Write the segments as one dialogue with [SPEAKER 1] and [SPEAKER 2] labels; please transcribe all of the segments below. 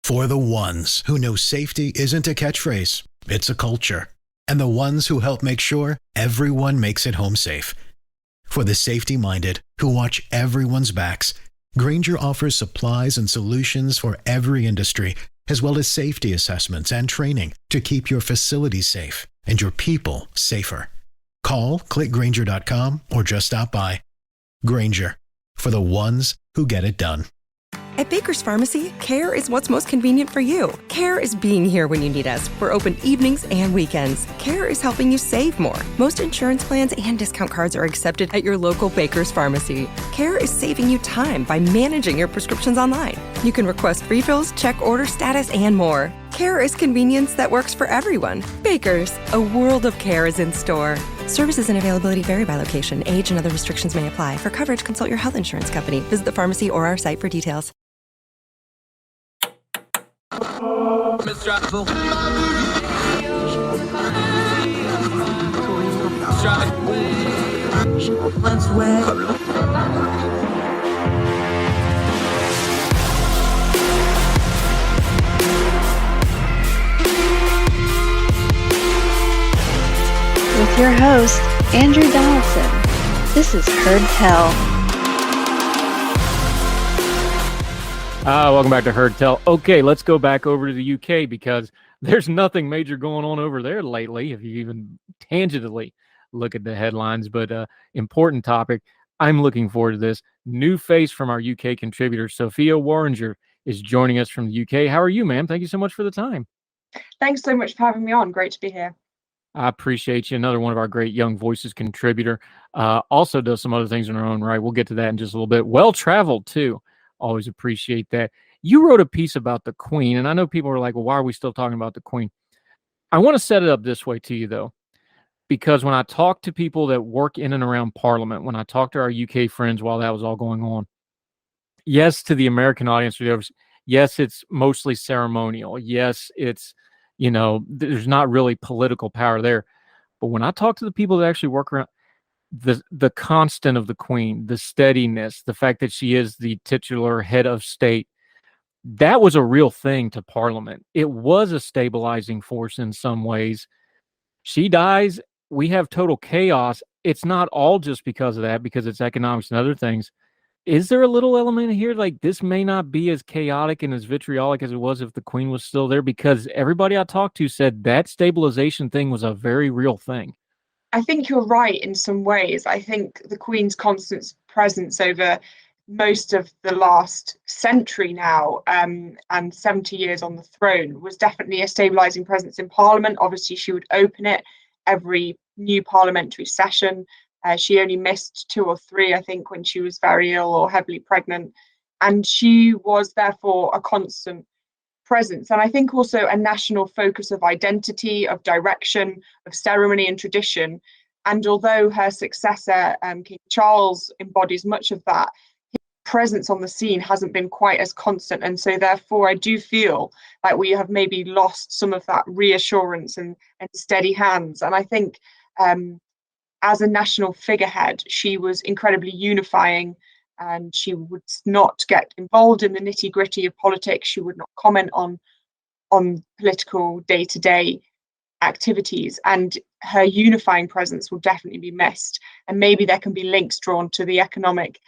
[SPEAKER 1] For the ones who know safety isn't a catchphrase, it's a culture. And the ones who help make sure everyone makes it home safe. For the safety-minded who watch everyone's backs, Grainger offers supplies and solutions for every industry, as well as safety assessments and training to keep your facilities safe and your people safer. Call, click Grainger.com, or just stop by. Grainger, for the ones who get it done.
[SPEAKER 2] At Baker's Pharmacy, care is what's most convenient for you. Care is being here when you need us. We're open evenings and weekends. Care is helping you save more. Most insurance plans and discount cards are accepted at your local Baker's Pharmacy. Care is saving you time by managing your prescriptions online. You can request refills, check order status, and more. Care is convenience that works for everyone. Baker's, a world of care is in store. Services and availability vary by location. Age and other restrictions may apply. For coverage, consult your health insurance company. Visit the pharmacy or our site for details.
[SPEAKER 3] With your host, Andrew Donaldson. This is Heard Tell.
[SPEAKER 4] Welcome back to Heard Tell. Okay, let's go back over to the UK because there's nothing major going on over there lately, if you even tangentially look at the headlines. But important topic. I'm looking forward to this. New face from our UK contributor, Sophia Worringer, is joining us from the UK. How are you, ma'am? Thank you so much for the time.
[SPEAKER 5] Thanks so much for having me on. Great to be here.
[SPEAKER 4] I appreciate you. Another one of our great Young Voices contributor. Also does some other things in her own right. We'll get to that in just a little bit. Well-traveled, too. Always appreciate that. You wrote a piece about the Queen, and I know people are like, well, why are we still talking about the Queen? I want to set it up this way to you, though, because when I talk to people that work in and around Parliament, when I talk to our UK friends while that was all going on, yes, to the American audience, yes, it's mostly ceremonial. Yes, it's, there's not really political power there. But when I talk to the people that actually work around, the constant of the Queen, the steadiness, the fact that she is the titular head of state, that was a real thing to Parliament. It was a stabilizing force in some ways. She dies, we have total chaos. It's not all just because of that, because it's economics and other things. Is there a little element here like this may not be as chaotic and as vitriolic as it was if the Queen was still there? Because everybody I talked to said that stabilization thing was a very real thing.
[SPEAKER 5] I think you're right in some ways. I think the Queen's constant presence over most of the last century now, and 70 years on the throne, was definitely a stabilising presence in Parliament. Obviously, she would open it every new parliamentary session. She only missed 2 or 3, I think, when she was very ill or heavily pregnant. And she was therefore a constant presence, and I think also a national focus of identity, of direction, of ceremony and tradition. And although her successor, King Charles, embodies much of that, his presence on the scene hasn't been quite as constant. And so therefore I do feel like we have maybe lost some of that reassurance and steady hands. And I think as a national figurehead, she was incredibly unifying, and she would not get involved in the nitty-gritty of politics. She would not comment on political day-to-day activities, and her unifying presence will definitely be missed. And maybe there can be links drawn to the economic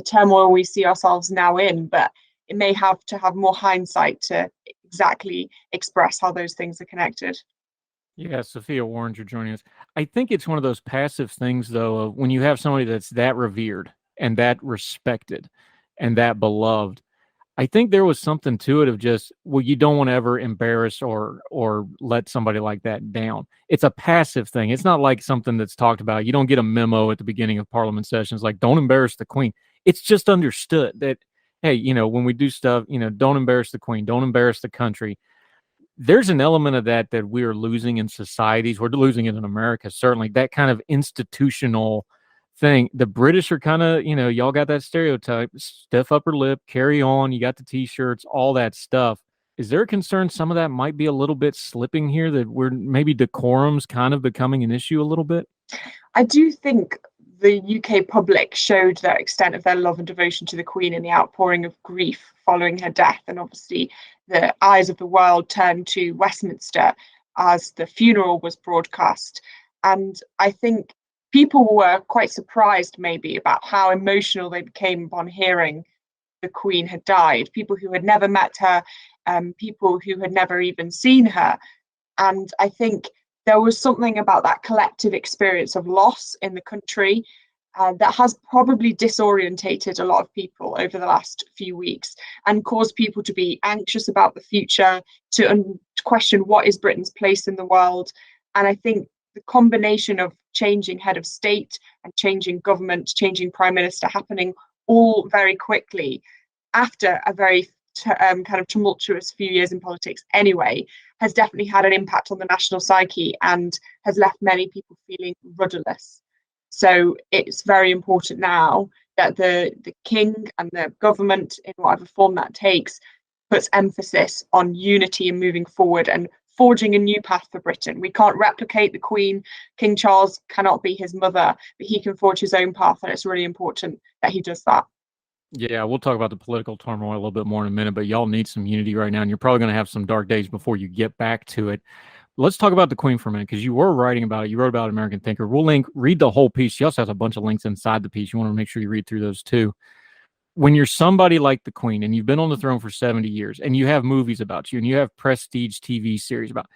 [SPEAKER 5] turmoil we see ourselves now in, but it may have to have more hindsight to exactly express how those things are connected.
[SPEAKER 4] Yeah, Sophia Worringer joining us. I think it's one of those passive things, though, of when you have somebody that's that revered and that respected and that beloved. I think there was something to it of just, well, you don't want to ever embarrass or let somebody like that down. It's a passive thing. It's not like something that's talked about. You don't get a memo at the beginning of Parliament sessions like, don't embarrass the Queen. It's just understood that, hey, when we do stuff, don't embarrass the Queen, don't embarrass the country. There's an element of that we're losing in societies. We're losing it in America, certainly. That kind of institutional thing. The British are kind of, y'all got that stereotype, stiff upper lip, carry on, you got the T-shirts, all that stuff. Is there a concern some of that might be a little bit slipping here, that we're maybe decorum's kind of becoming an issue a little bit?
[SPEAKER 5] I do think the UK public showed the extent of their love and devotion to the Queen in the outpouring of grief following her death. And obviously, the eyes of the world turned to Westminster as the funeral was broadcast. And I think people were quite surprised, maybe, about how emotional they became upon hearing the Queen had died. People who had never met her, people who had never even seen her. And I think there was something about that collective experience of loss in the country that has probably disorientated a lot of people over the last few weeks and caused people to be anxious about the future, to question what is Britain's place in the world. And I think the combination of changing head of state and changing government, changing prime minister happening all very quickly after a very kind of tumultuous few years in politics anyway, has definitely had an impact on the national psyche and has left many people feeling rudderless. So it's very important now that the king and the government, in whatever form that takes, puts emphasis on unity and moving forward and forging a new path for Britain. We can't replicate the Queen. King Charles cannot be his mother, but he can forge his own path, and it's really important that he does that.
[SPEAKER 4] Yeah, we'll talk about the political turmoil a little bit more in a minute, but y'all need some unity right now, and you're probably going to have some dark days before you get back to it. Let's talk about the Queen for a minute, because you were writing about it. You wrote about American Thinker. We'll read the whole piece. She also has a bunch of links inside the piece. You want to make sure you read through those too. When you're somebody like the Queen and you've been on the throne for 70 years and you have movies about you and you have prestige TV series about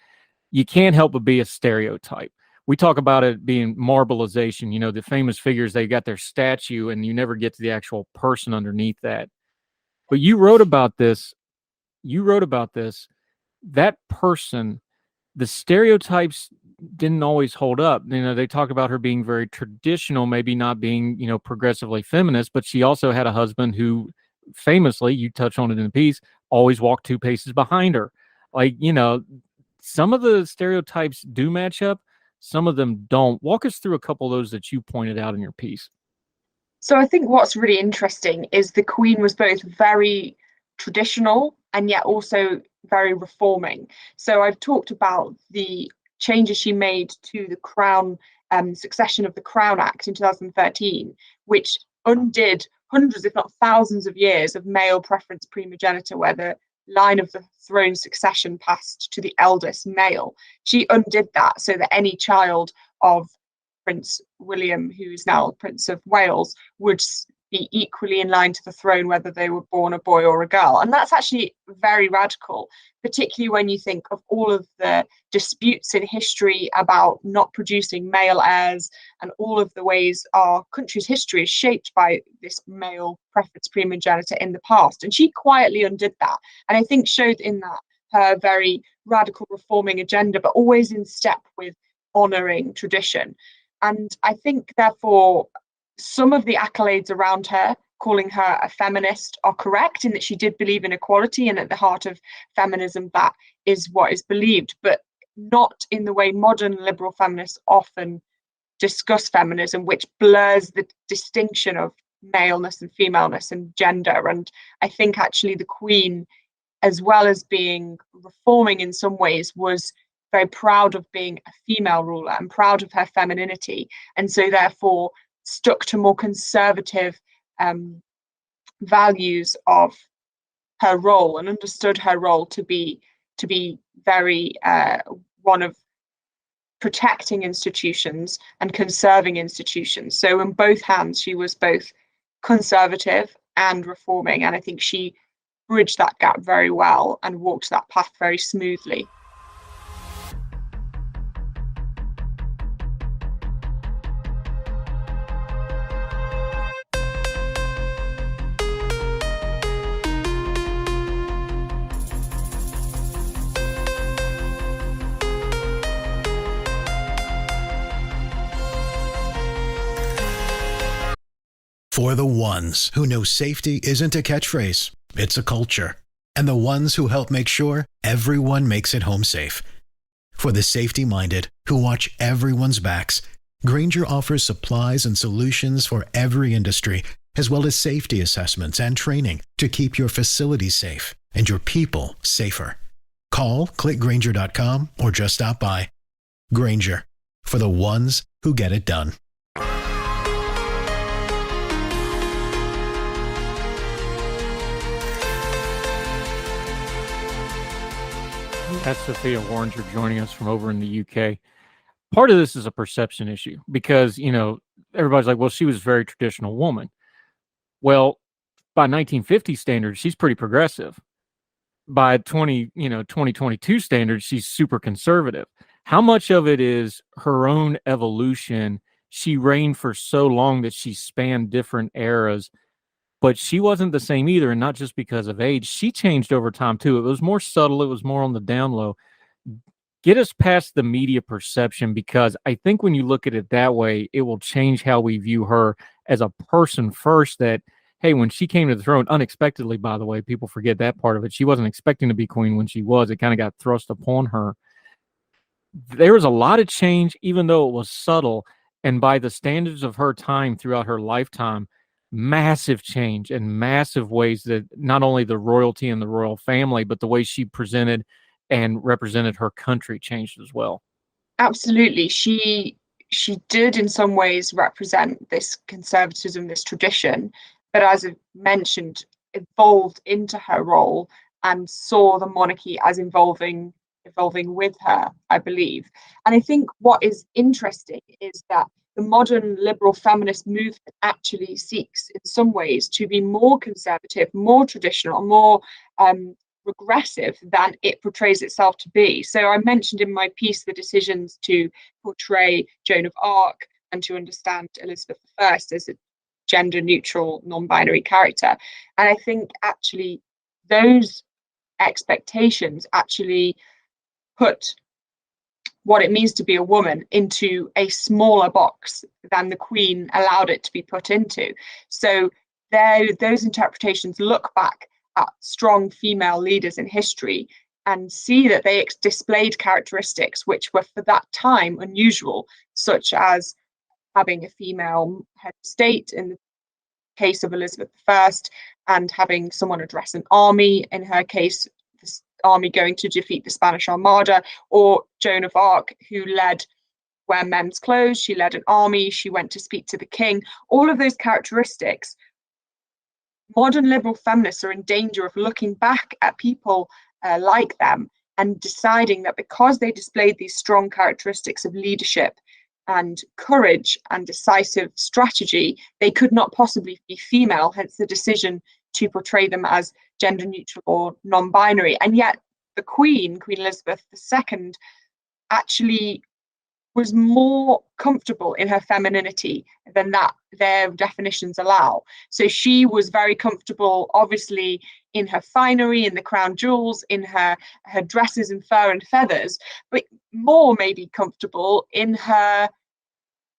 [SPEAKER 4] you, can't help but be a stereotype. We talk about it being marbleization, you know, the famous figures, they got their statue and you never get to the actual person underneath that. But you wrote about this. That person, the stereotypes didn't always hold up. You know, they talked about her being very traditional, maybe not being, you know, progressively feminist, but she also had a husband who famously, you touch on it in the piece, always walked 2 paces behind her. Like, you know, some of the stereotypes do match up. Some of them don't. Walk us through a couple of those that you pointed out in your piece.
[SPEAKER 5] So I think what's really interesting is the Queen was both very traditional and yet also very reforming. So I've talked about the changes she made to the Crown succession of the Crown Act in 2013, which undid hundreds, if not thousands of years of male preference primogeniture, where the line of the throne succession passed to the eldest male. She undid that so that any child of Prince William, who is now Prince of Wales, would be equally in line to the throne, whether they were born a boy or a girl. And that's actually very radical, particularly when you think of all of the disputes in history about not producing male heirs and all of the ways our country's history is shaped by this male preference primogeniture in the past. And she quietly undid that. And I think showed in that her very radical reforming agenda, but always in step with honouring tradition. And I think, therefore, some of the accolades around her, calling her a feminist, are correct in that she did believe in equality, and at the heart of feminism, that is what is believed, but not in the way modern liberal feminists often discuss feminism, which blurs the distinction of maleness and femaleness and gender. And I think actually the Queen, as well as being reforming in some ways, was very proud of being a female ruler and proud of her femininity, and so therefore stuck to more conservative values of her role and understood her role to be very one of protecting institutions and conserving institutions. So in both hands, she was both conservative and reforming, and I think she bridged that gap very well and walked that path very smoothly.
[SPEAKER 1] For the ones who know safety isn't a catchphrase, it's a culture. And the ones who help make sure everyone makes it home safe. For the safety-minded who watch everyone's backs, Grainger offers supplies and solutions for every industry, as well as safety assessments and training to keep your facilities safe and your people safer. Call, click Grainger.com, or just stop by. Grainger, for the ones who get it done.
[SPEAKER 4] That's Sophia Worringer joining us from over in the UK. Part of this is a perception issue because, everybody's like, well, she was a very traditional woman. Well, by 1950 standards, she's pretty progressive. By 2022 standards, she's super conservative. How much of it is her own evolution? She reigned for so long that she spanned different eras, but she wasn't the same either, and not just because of age. She changed over time too. It was more subtle, it was more on the down low. Get us past the media perception, because I think when you look at it that way, it will change how we view her as a person first. That, hey, when she came to the throne unexpectedly, by the way, people forget that part of it. She wasn't expecting to be queen when she was. It kind of got thrust upon her. There was a lot of change, even though it was subtle. And by the standards of her time throughout her lifetime, massive change in massive ways, that not only the royalty and the royal family, but the way she presented and represented her country changed as well.
[SPEAKER 5] Absolutely. She did in some ways represent this conservatism, this tradition, but as I mentioned, evolved into her role and saw the monarchy as evolving with her, I believe. And I think what is interesting is that the modern liberal feminist movement actually seeks, in some ways, to be more conservative, more traditional, more regressive than it portrays itself to be. So I mentioned in my piece the decisions to portray Joan of Arc and to understand Elizabeth I as a gender neutral, non-binary character. And I think actually those expectations actually put what it means to be a woman into a smaller box than the Queen allowed it to be put into. So those interpretations look back at strong female leaders in history and see that they displayed characteristics which were for that time unusual, such as having a female head of state in the case of Elizabeth I, and having someone address an army, in her case, the army going to defeat the Spanish Armada, or Joan of Arc, who wear men's clothes, she led an army, she went to speak to the king. All of those characteristics, modern liberal feminists are in danger of looking back at people like them and deciding that because they displayed these strong characteristics of leadership and courage and decisive strategy, they could not possibly be female, hence the decision to portray them as gender neutral or non-binary. And yet the Queen Elizabeth II, actually was more comfortable in her femininity than that their definitions allow. So she was very comfortable, obviously, in her finery, in the crown jewels, in her dresses and fur and feathers, but more maybe comfortable in her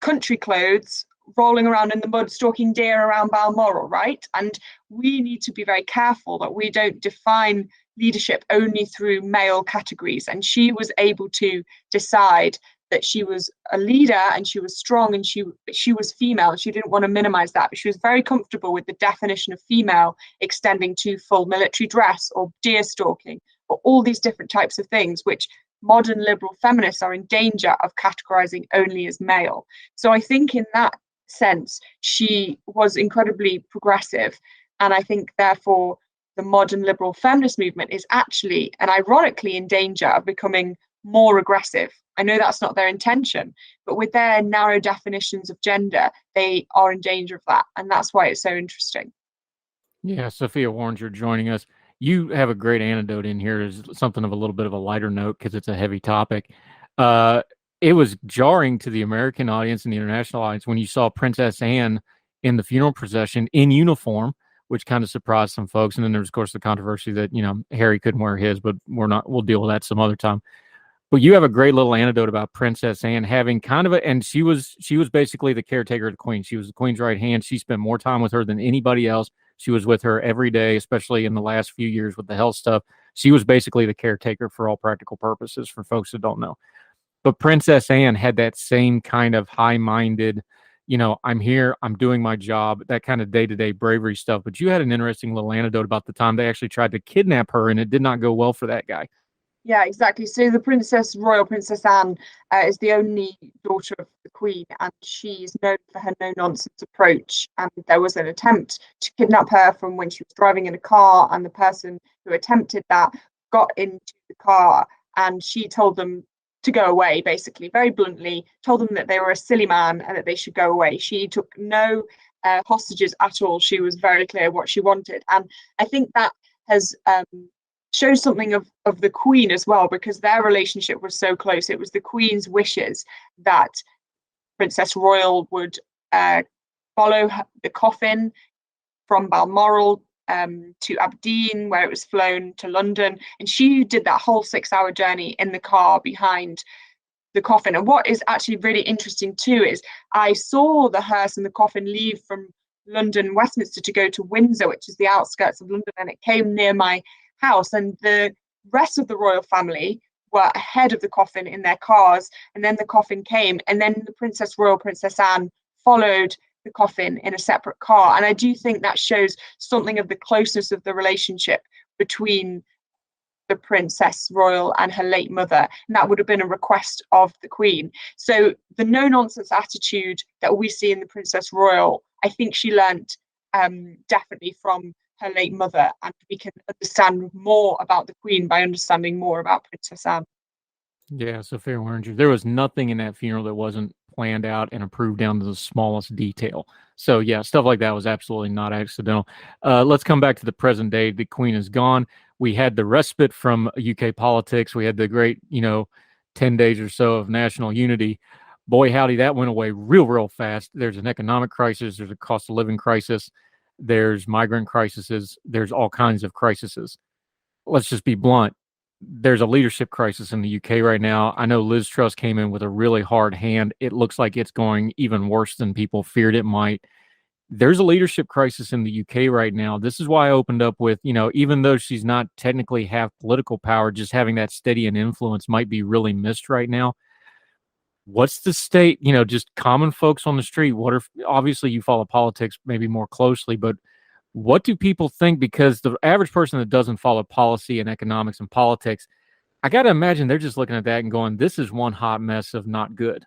[SPEAKER 5] country clothes, rolling around in the mud, stalking deer around Balmoral, right? And we need to be very careful that we don't define leadership only through male categories. And she was able to decide that she was a leader and she was strong and she was female, and she didn't want to minimize that, but she was very comfortable with the definition of female extending to full military dress or deer stalking or all these different types of things, which modern liberal feminists are in danger of categorizing only as male. So I think in that sense, she was incredibly progressive. And I think therefore the modern liberal feminist movement is actually and ironically in danger of becoming more aggressive. I know that's not their intention, but with their narrow definitions of gender, they are in danger of that. And that's why it's so interesting.
[SPEAKER 4] Yeah, Sophia Worringer joining us. You have a great anecdote in here, is something of a little bit of a lighter note because it's a heavy topic. It was jarring to the American audience and the international audience when you saw Princess Anne in the funeral procession in uniform, which kind of surprised some folks. And then there was, of course, the controversy that, Harry couldn't wear his, but we'll deal with that some other time. But you have a great little anecdote about Princess Anne having kind of and she was basically the caretaker of the Queen. She was the Queen's right hand. She spent more time with her than anybody else. She was with her every day, especially in the last few years with the health stuff. She was basically the caretaker for all practical purposes, for folks that don't know. But Princess Anne had that same kind of high-minded, I'm here, I'm doing my job, that kind of day-to-day bravery stuff. But you had an interesting little anecdote about the time they actually tried to kidnap her, and it did not go well for that guy.
[SPEAKER 5] Yeah, exactly. So the Royal Princess Anne, is the only daughter of the Queen, and she's known for her no-nonsense approach. And there was an attempt to kidnap her from when she was driving in a car, and the person who attempted that got into the car and she told them to go away, basically, very bluntly, told them that they were a silly man and that they should go away. She took no hostages at all. She was very clear what she wanted. And I think that has shows something of the Queen as well, because their relationship was so close. It was the Queen's wishes that Princess Royal would follow the coffin from Balmoral to Aberdeen, where it was flown to London. And she did that whole 6-hour journey in the car behind the coffin. And what is actually really interesting too is I saw the hearse and the coffin leave from London, Westminster, to go to Windsor, which is the outskirts of London, and it came near my house. And the rest of the royal family were ahead of the coffin in their cars, and then the coffin came, and then the Princess Royal, Princess Anne, followed the coffin in a separate car. And I do think that shows something of the closeness of the relationship between the Princess Royal and her late mother, and that would have been a request of the Queen. So the no-nonsense attitude that we see in the Princess Royal, I think she learnt definitely from her late mother, and we can understand more about the Queen by understanding more about Princess Anne.
[SPEAKER 4] Yeah, Sophia Worringer. There was nothing in that funeral that wasn't planned out and approved down to the smallest detail. So yeah, stuff like that was absolutely not accidental. Let's come back to the present day. The Queen is gone. We had the respite from UK politics. We had the great, 10 days or so of national unity. Boy, howdy, that went away real fast. There's an economic crisis. There's a cost of living crisis. There's migrant crises. There's all kinds of crises. Let's just be blunt. There's a leadership crisis in the UK right now. I know Liz Truss came in with a really hard hand. It looks like it's going even worse than people feared it might. There's a leadership crisis in the UK right now. This is why I opened up with, even though she's not technically have political power, just having that steady and influence might be really missed right now. What's the state, just common folks on the street? Obviously you follow politics maybe more closely, but what do people think? Because the average person that doesn't follow policy and economics and politics, I got to imagine they're just looking at that and going, this is one hot mess of not good.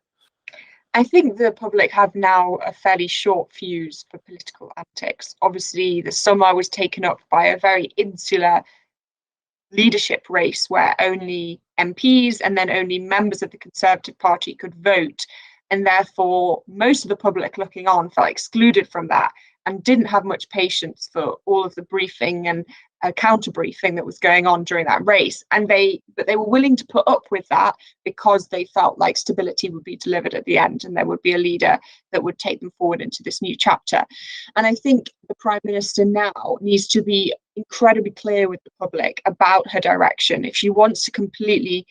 [SPEAKER 5] I think the public have now a fairly short fuse for political antics. Obviously, the summer was taken up by a very insular leadership race where only MPs and then only members of the Conservative Party could vote. And therefore, most of the public looking on felt excluded from that and didn't have much patience for all of the briefing and counter briefing that was going on during that race. But they were willing to put up with that because they felt like stability would be delivered at the end and there would be a leader that would take them forward into this new chapter. And I think the Prime Minister now needs to be incredibly clear with the public about her direction. If she wants to completely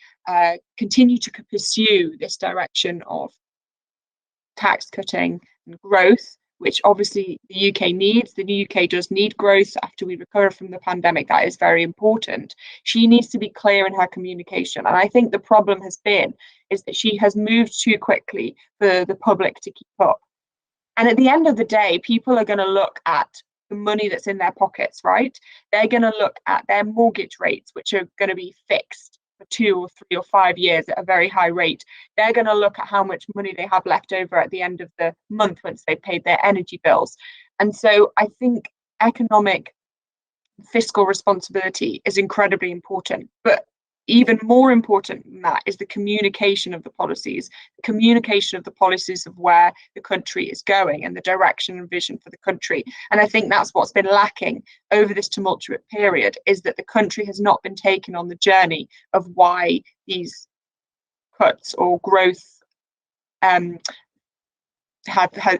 [SPEAKER 5] continue to pursue this direction of tax cutting and growth, which obviously the UK needs. The UK does need growth after we recover from the pandemic. That is very important. She needs to be clear in her communication. And I think the problem has been is that she has moved too quickly for the public to keep up. And at the end of the day, people are going to look at the money that's in their pockets, right? They're going to look at their mortgage rates, which are going to be fixed for 2 or 3 or 5 years at a very high rate. They're going to look at how much money they have left over at the end of the month once they've paid their energy bills. And so I think economic fiscal responsibility is incredibly important. But even more important than that is the communication of the policies of where the country is going and the direction and vision for the country. And I think that's what's been lacking over this tumultuous period, is that the country has not been taken on the journey of why these cuts or growth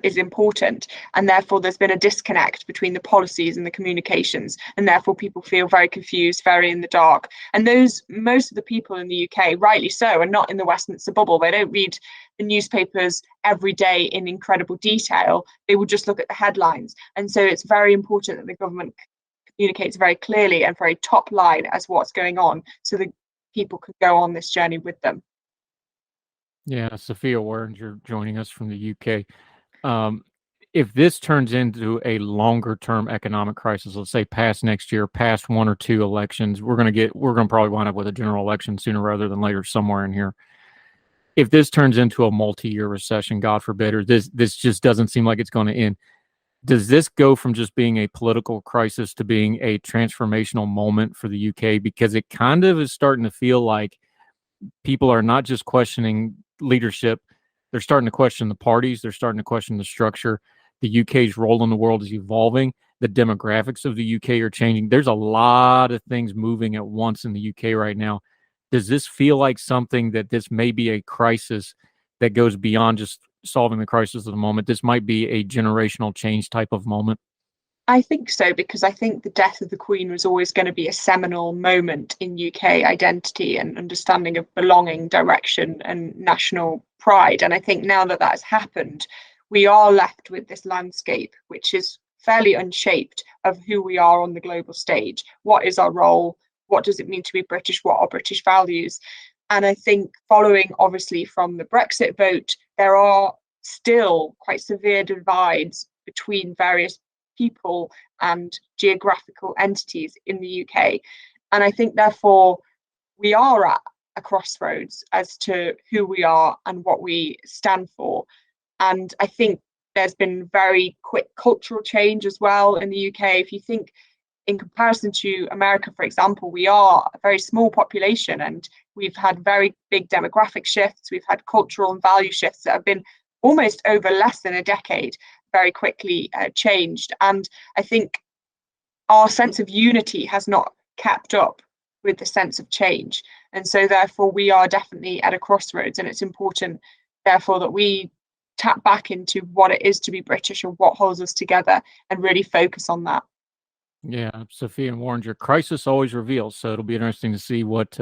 [SPEAKER 5] is important, and therefore there's been a disconnect between the policies and the communications, and therefore people feel very confused, very in the dark. And most of the people in the UK, rightly so, are not in the Westminster bubble. They don't read the newspapers every day in incredible detail. They will just look at the headlines. And so it's very important that the government communicates very clearly and very top line as what's going on, so that people can go on this journey with them.
[SPEAKER 4] Yeah, Sophia Worringer joining us from the UK. If this turns into a longer term economic crisis, let's say past next year, past 1 or 2 elections, we're going to probably wind up with a general election sooner rather than later somewhere in here. If this turns into a multi-year recession, God forbid, or this just doesn't seem like it's going to end, does this go from just being a political crisis to being a transformational moment for the UK? Because it kind of is starting to feel like people are not just questioning leadership, they're starting to question the parties, they're starting to question the structure. The UK's role in the world is evolving. The demographics of the UK are changing. There's a lot of things moving at once in the UK right now. Does this feel like something that this may be a crisis that goes beyond just solving the crisis of the moment? This might be a generational change type of moment.
[SPEAKER 5] I think so, because I think the death of the Queen was always going to be a seminal moment in UK identity and understanding of belonging, direction, and national pride. And I think now that that has happened, we are left with this landscape, which is fairly unshaped, of who we are on the global stage. What is our role? What does it mean to be British? What are British values? And I think following, obviously, from the Brexit vote, there are still quite severe divides between various people and geographical entities in the UK. And I think, therefore, we are at a crossroads as to who we are and what we stand for. And I think there's been very quick cultural change as well in the UK. If you think in comparison to America, for example, we are a very small population and we've had very big demographic shifts. We've had cultural and value shifts that have been almost over less than a decade, very quickly changed. And I think our sense of unity has not kept up with the sense of change. And so therefore we are definitely at a crossroads, and it's important therefore that we tap back into what it is to be British and what holds us together and really focus on that.
[SPEAKER 4] Yeah, Sophia Worringer, crisis always reveals. So it'll be interesting to see what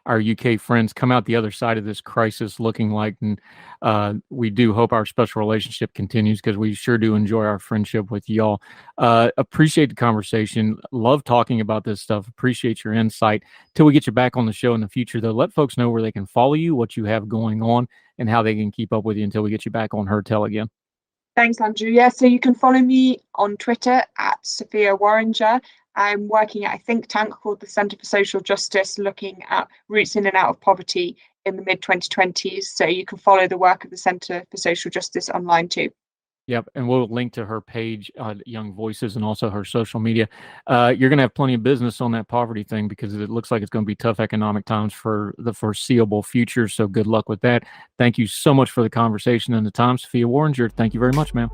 [SPEAKER 4] our UK friends come out the other side of this crisis looking like. And we do hope our special relationship continues, because we sure do enjoy our friendship with y'all. Appreciate the conversation. Love talking about this stuff. Appreciate your insight. Till we get you back on the show in the future, though, let folks know where they can follow you, what you have going on, and how they can keep up with you until we get you back on Her Tell again.
[SPEAKER 5] Thanks, Andrew. Yeah, so you can follow me on Twitter at Sophia Worringer. I'm working at a think tank called the Centre for Social Justice, looking at routes in and out of poverty in the mid-2020s. So you can follow the work of the Centre for Social Justice online too.
[SPEAKER 4] Yep, and we'll link to her page, Young Voices, and also her social media. You're going to have plenty of business on that poverty thing, because it looks like it's going to be tough economic times for the foreseeable future. So good luck with that. Thank you so much for the conversation and the time, Sophia Worringer. Thank you very much, ma'am.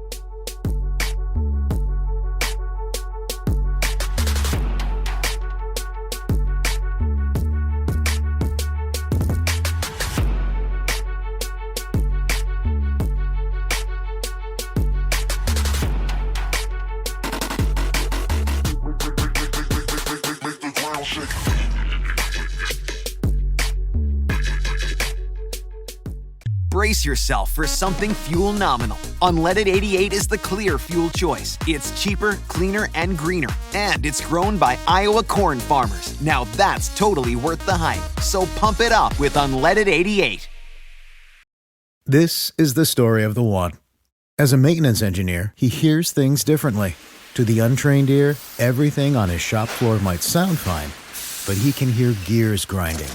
[SPEAKER 6] Brace yourself for something fuel nominal. Unleaded 88 is the clear fuel choice. It's cheaper, cleaner, and greener. And it's grown by Iowa corn farmers. Now that's totally worth the hype. So pump it up with Unleaded 88.
[SPEAKER 1] This is the story of the one. As a maintenance engineer, he hears things differently. To the untrained ear, everything on his shop floor might sound fine, but he can hear gears grinding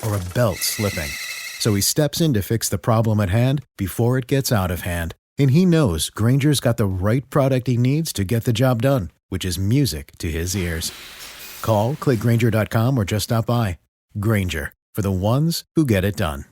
[SPEAKER 1] or a belt slipping. So he steps in to fix the problem at hand before it gets out of hand. And he knows Grainger's got the right product he needs to get the job done, which is music to his ears. Call, click Grainger.com, or just stop by. Grainger, for the ones who get it done.